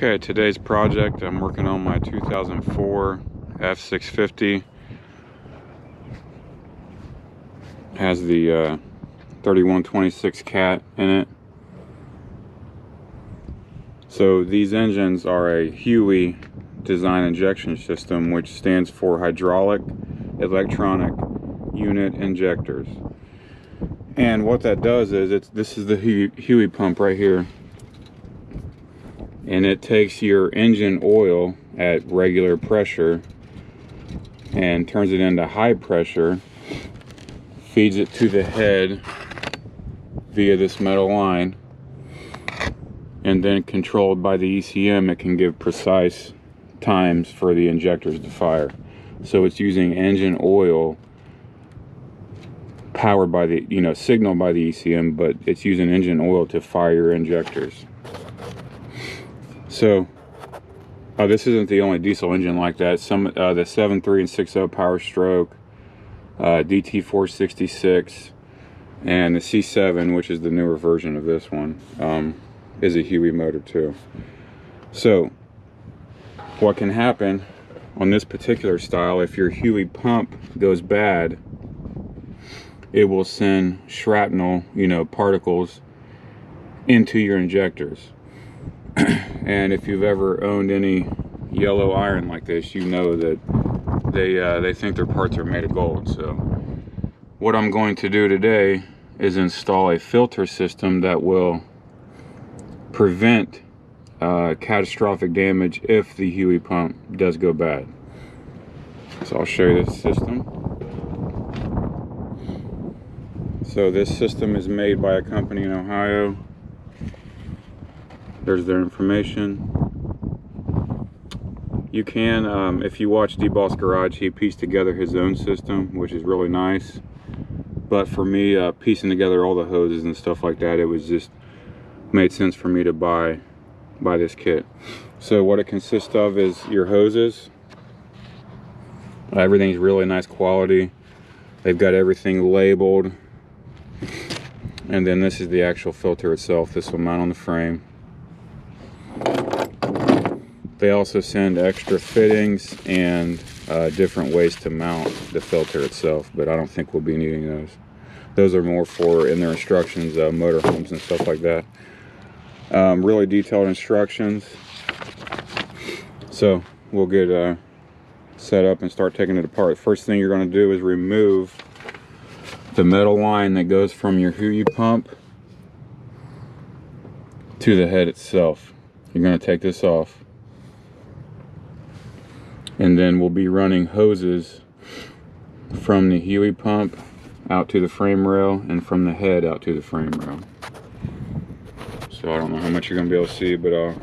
Okay, today's project, I'm working on my 2004 F650. Has the 3126 cat in it. So these engines are a Heui design injection system, which stands for hydraulic electronic unit injectors. And what that does is, this is the Heui pump right here. And it takes your engine oil at regular pressure and turns it into high pressure, feeds it to the head via this metal line, and then controlled by the ECM, it can give precise times for the injectors to fire. So it's using engine oil powered by the, signaled by the ECM, but it's using engine oil to fire your injectors. So, this isn't the only diesel engine like that. The 7.3 and 6.0 Power Stroke, DT466, and the C7, which is the newer version of this one, is a Heui motor too. So, what can happen on this particular style, if your Heui pump goes bad, it will send shrapnel, particles into your injectors. And if you've ever owned any yellow iron like this, you know that they think their parts are made of gold. So what I'm going to do today is install a filter system that will prevent catastrophic damage if the Heui pump does go bad. So I'll show you this system. So this system is made by a company in Ohio. There's their information. You can, if you watch D-Boss Garage, he pieced together his own system, which is really nice. But for me, piecing together all the hoses and stuff like that, it was just made sense for me to buy this kit. So what it consists of is your hoses. Everything's really nice quality. They've got everything labeled. And then this is the actual filter itself. This will mount on the frame. They also send extra fittings and different ways to mount the filter itself, but I don't think we'll be needing those. Those are more for, in their instructions, motorhomes and stuff like that. Really detailed instructions. So we'll get set up and start taking it apart. First thing you're going to do is remove the metal line that goes from your Heui pump to the head itself. You're going to take this off. And then we'll be running hoses from the Heui pump out to the frame rail and from the head out to the frame rail. So I don't know how much you're going to be able to see, but I'll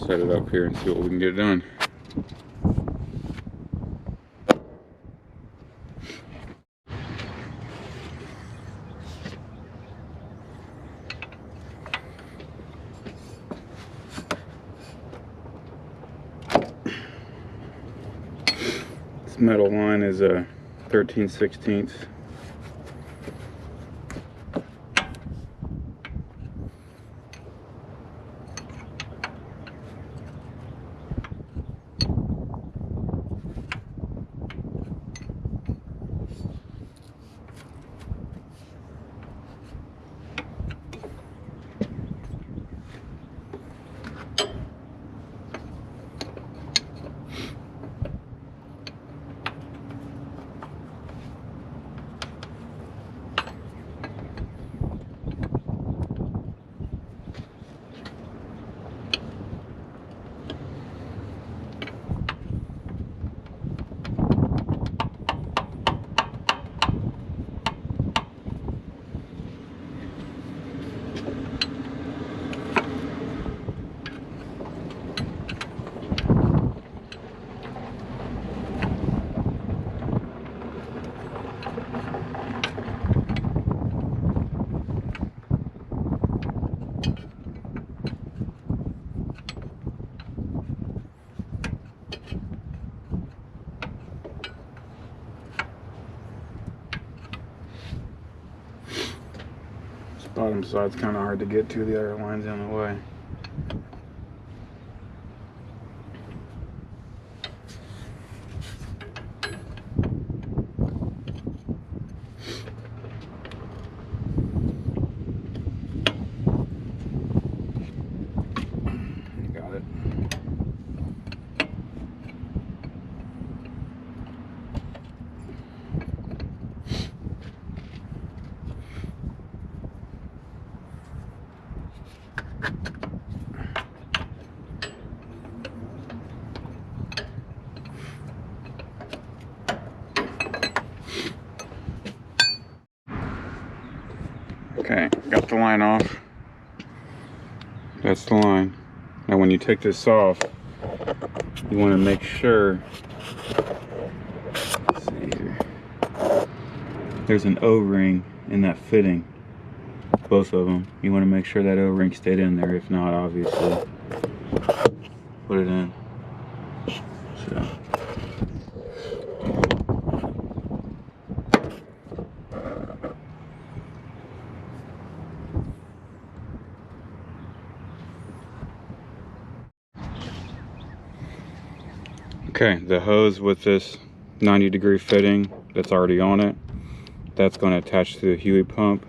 set it up here and see what we can get done. This metal line is a 13/16. Bottom side's kind of hard to get to, the other line's in the way. Okay, got the line off. That's the line. Now when you take this off, you want to make sure, let's see here, there's an O-ring in that fitting, both of them. You want to make sure that O-ring stayed in there. If not, obviously put it in. So okay, the hose with this 90-degree fitting that's already on it, that's going to attach to the Heui pump,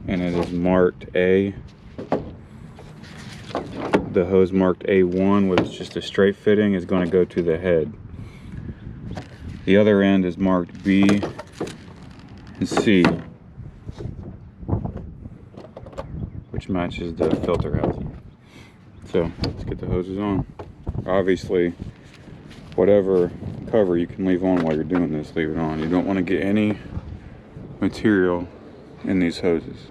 and it is marked A. The hose marked A1, which is just a straight fitting, is going to go to the head. The other end is marked B and C, which matches the filter housing. So let's get the hoses on. Obviously, whatever cover you can leave on while you're doing this, leave it on. You don't want to get any material in these hoses.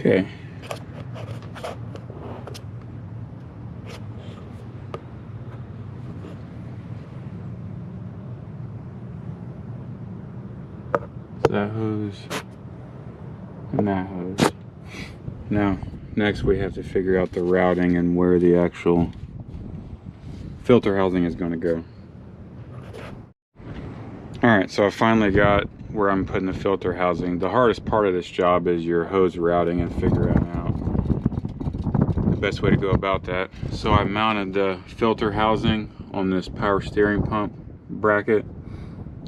Okay. So that hose and that hose. Now, next we have to figure out the routing and where the actual filter housing is going to go. Alright, so I finally got where I'm putting the filter housing. The hardest part of this job is your hose routing and figuring out the best way to go about that. So I mounted the filter housing on this power steering pump bracket.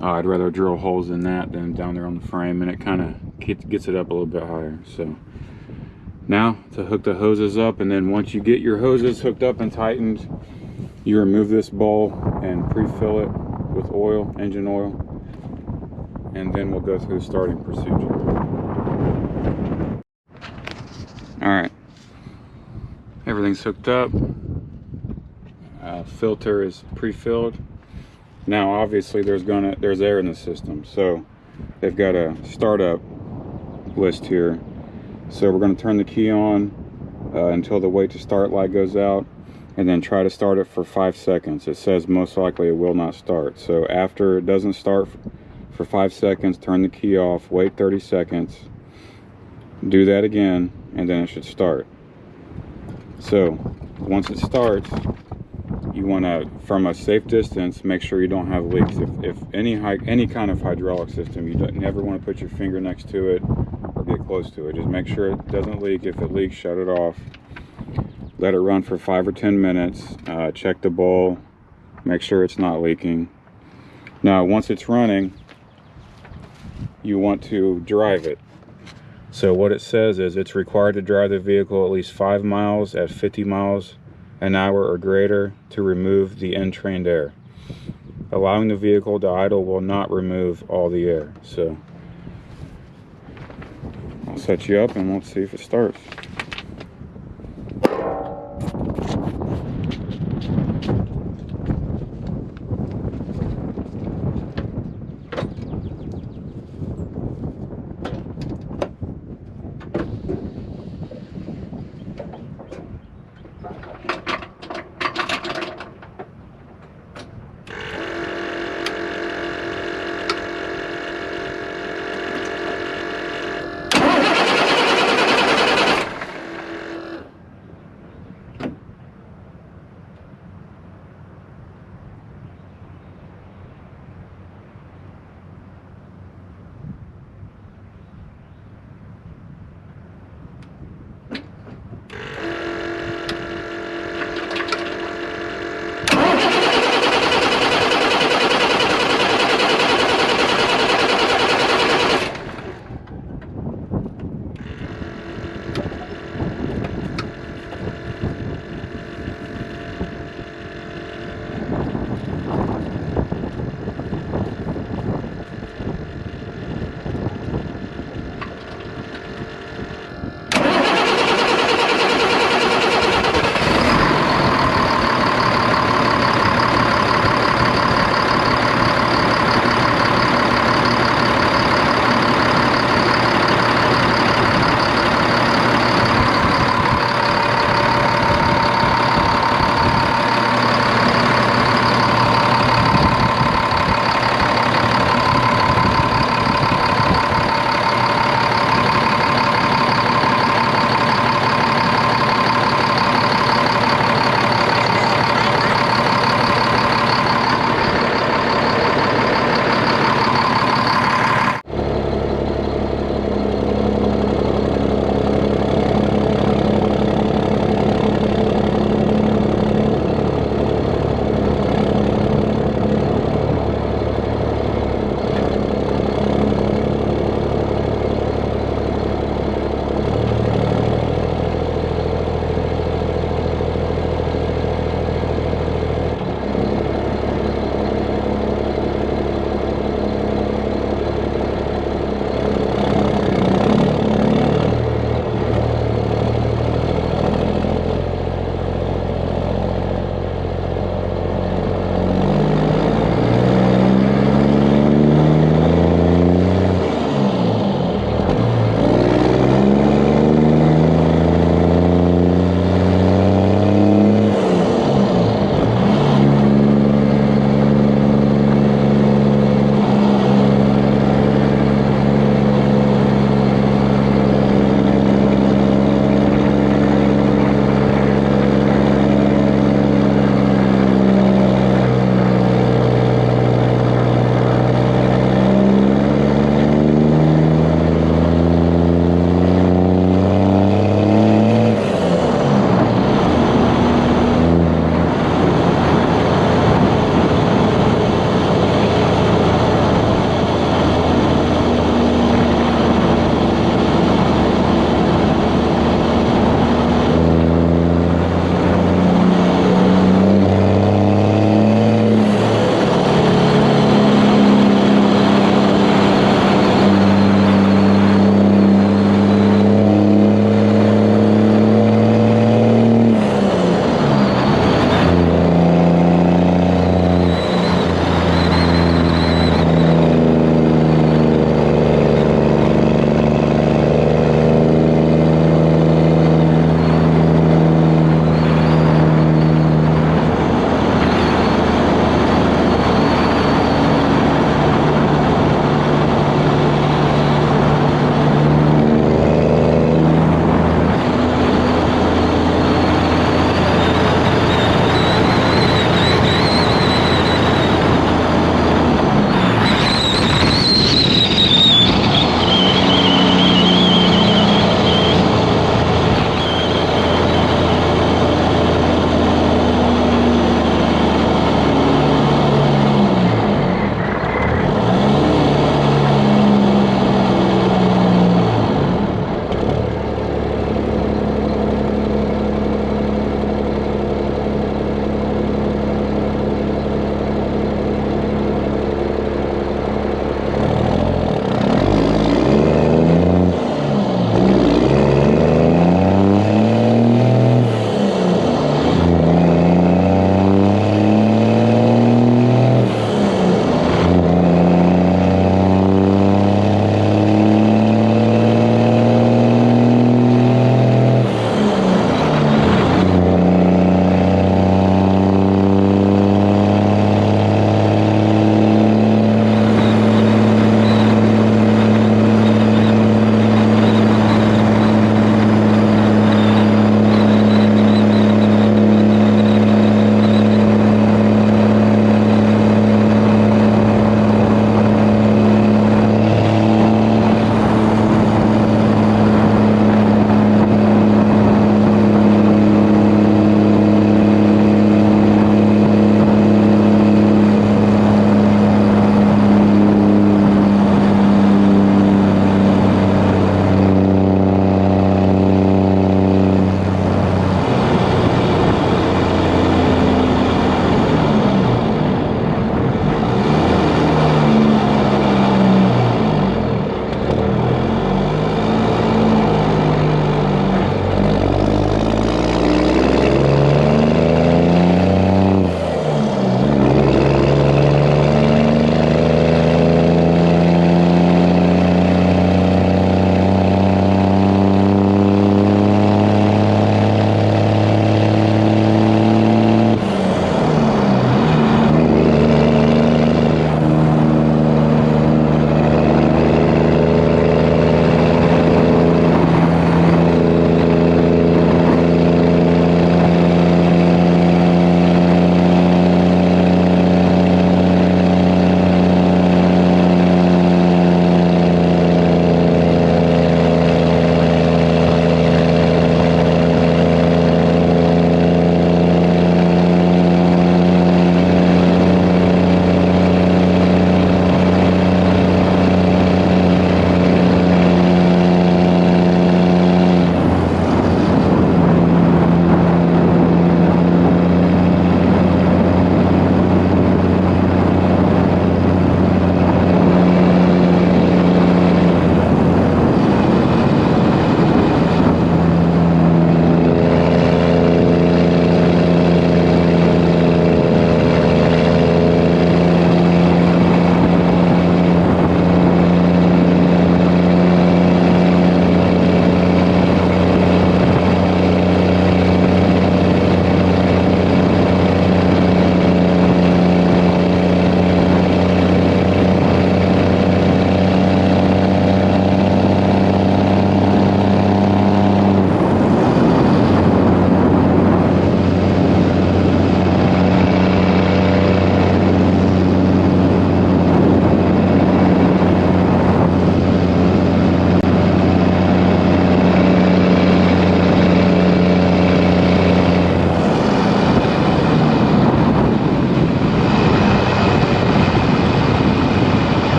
I'd rather drill holes in that than down there on the frame, and it kind of gets it up a little bit higher. So now to hook the hoses up, and then once you get your hoses hooked up and tightened, you remove this bowl and pre-fill it with oil, engine oil, and then we'll go through the starting procedure. Alright, everything's hooked up. Filter is pre-filled. Now obviously there's air in the system, so they've got a startup list here. So we're going to turn the key on until the wait to start light goes out, and then try to start it for 5 seconds. It says most likely it will not start. So after it doesn't start for 5 seconds, turn the key off, wait 30 seconds, do that again, and then it should start. So once it starts, you want to, from a safe distance, make sure you don't have leaks. If any kind of hydraulic system, you never want to put your finger next to it or get close to it. Just make sure it doesn't leak. If it leaks, shut it off. Let it run for 5 or 10 minutes. Check the bowl, make sure it's not leaking. Now once it's running, you want to drive it. So what it says is it's required to drive the vehicle at least 5 miles at 50 miles an hour or greater to remove the entrained air. Allowing the vehicle to idle will not remove all the air. So I'll set you up and we'll see if it starts.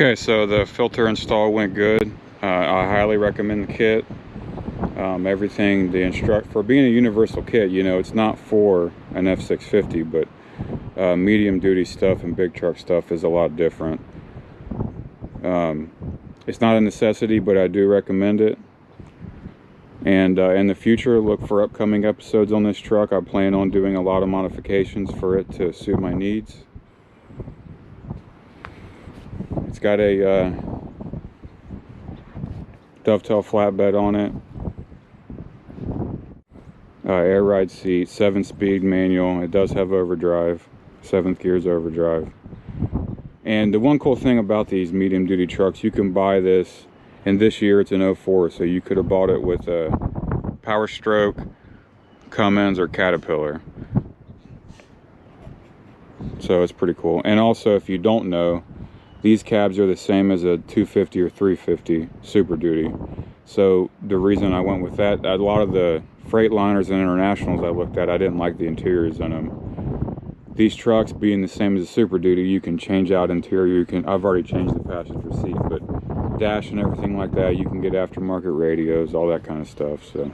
Okay, so the filter install went good. I highly recommend the kit. Everything for being a universal kit, you know, it's not for an F650, but medium duty stuff and big truck stuff is a lot different. It's not a necessity, but I do recommend it. And in the future, look for upcoming episodes on this truck. I plan on doing a lot of modifications for it to suit my needs. It's got a dovetail flatbed on it, air ride seat, 7-speed manual. It does have overdrive, 7th gear's overdrive. And the one cool thing about these medium duty trucks, you can buy this, and this year it's an 04, so you could have bought it with a Power Stroke, Cummins, or Caterpillar. So it's pretty cool. And also, if you don't know, these cabs are the same as a 250 or 350 Super Duty. So the reason I went with that, a lot of the Freightliners and Internationals I looked at, I didn't like the interiors in them. These trucks being the same as a Super Duty, you can change out interior. I've already changed the passenger seat, but dash and everything like that, you can get aftermarket radios, all that kind of stuff. So